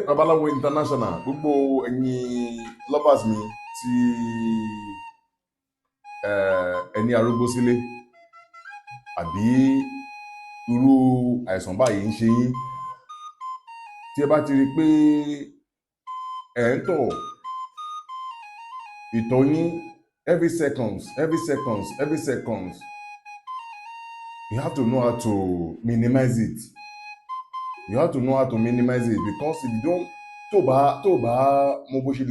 babaláwo international gbogbo ẹ̀yin lovers mi tí ẹni arúgbó sílé àbí irú àìsàn báyìí ń ṣe yín tí ẹ bá ti rí pé ẹ̀ ń tọ̀ ìtọ̀ yín every seconds you have to know how to minimize it. You have to know how to minimize it because if you don't tó bá mọ bó ṣe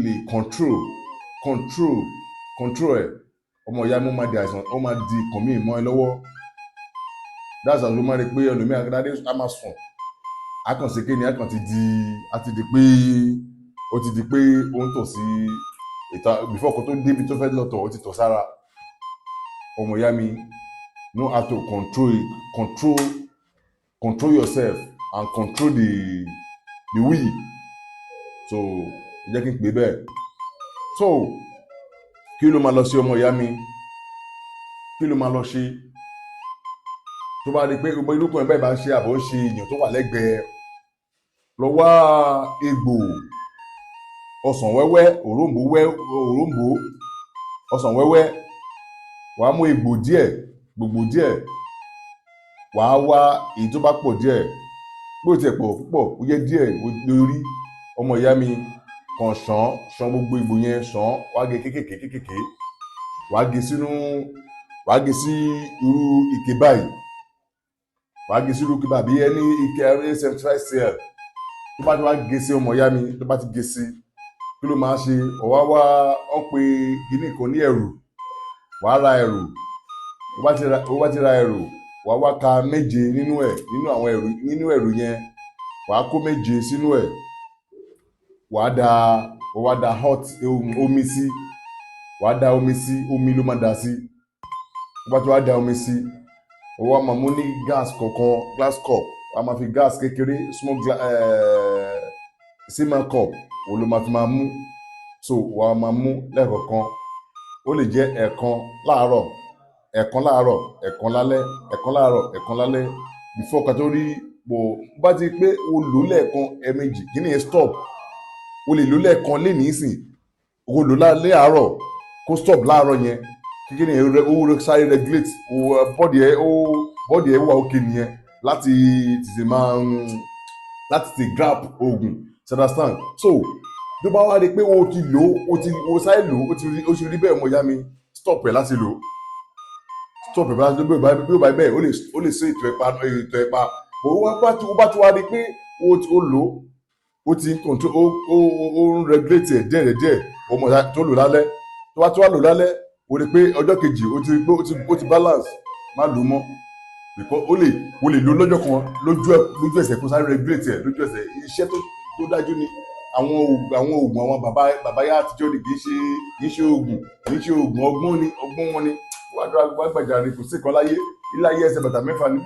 lè control ẹ ọmọ ìyá mi ó máa di àìsàn ó máa di ìkàn míì mọ́ ẹ lọ́wọ́ that's how ló máa rí pé ẹlòmíì akadádé á máa sùn akànṣe ni akàn ti di pé ó ti di pé ó ń tọ̀ sí ìta before kó tó débi tó fẹ́ lọ́tọ̀ ó ti tọ̀ sára ọmọ ìyá mi know how to control yourself and control the will. So jẹ́ kí n pè bẹ́ẹ̀. So kí ló máa lọ sí ọmọ ìyá mi kí ló máa lọ ṣe tó bá rí pé gbogbo irúkọ ẹ̀ báyìí bá ń ṣe àbọ̀ ń ṣe èèyàn tó wà lẹ́gbẹ̀ẹ́ lọ wá egbò ọsàn wẹ́wẹ́ òróǹbó ọsàn wẹ́wẹ́ wàá mú egbò díẹ̀ gbogbo díẹ̀ wàá wá èyí tó bá pọ̀ díẹ̀ bó tiẹ̀ pọ̀ púpọ̀ ó yẹ díẹ̀ lórí ọmọ ìyá mi kan ṣàn gbogbo egbò yẹn ṣàn wàá gé kékèké wàá gé sí irú ike báyìí wàá gé sí irú ike báyìí ẹni ike ẹni 75cl tó bá ti wá gé sí ọmọ ìyá mi tó bá ti gé sí kí ló máa ṣe ọ̀wá wá ọ́ pé kíní kan ní ẹ̀rù wàá ra ẹ̀rù ó bá ti ra ẹ̀rù wàá wá ka 7 nínú àwọn ẹ̀rù yẹn wàá kó 7 sínú ẹ̀ wàá da hot omi sí wàá da omi sí omi ló máa dà sí ó bá ti wá da omi sí ó wá máa mú ní gas kọ̀ọ̀kan glass cup wàá máa fi gas kékeré small cement cup òun ló máa fi máa mú so wàá máa mú lẹ́ẹ̀kọ̀ọ̀kan ó lè jẹ́ ẹ̀ẹ̀kan láàárọ̀ ẹ̀ẹ̀kan lálẹ́ before ká tó rí bò bá ti pé o lò lẹ́ẹ̀kan ẹ̀ẹ̀mejì kí ni yẹn stop o lè lò lẹ́ẹ̀kan lénìí ìsìn o lò lálẹ́ àárọ̀ kó stop láàárọ̀ yẹn kí ni yẹn ó sáré regulate bọ́ọ̀dì ẹ̀ wà òkè nìyẹn láti tètè grab oògùn understand so tó bá wá rí pé o ti lò o sáré lò o ti rí bẹ́ẹ̀ ọmọ ìyá mi stop ẹ̀ láti lò stop ẹ̀ láti lò bí ó bá bẹ́ẹ̀ ó lè ṣe ètò ẹ̀pa ó bá ti wá rí pé o lò ó ti control ó ń regulate ẹ̀ díẹ̀ ọmọ ìyá tó lò lálẹ́ tó bá ti wá lò lálẹ́ o rí pé ọjọ́ kejì o ti rí pé ó ti balance má lò mọ́ because o lè lò lọ́jọ́ kan lójú ẹsẹ̀ kó sáré regulate ẹ̀ lójú ẹsẹ̀ iṣẹ́ tó dájú ni àwọn oògùn àwọn bàbá yá àtijọ́ ni kì í ṣe oògùn ọgbọ́n wọn ni wàá gbàjà ni kò sí kan láyé ilé ayé ẹsẹ̀ bàtà 6 ni.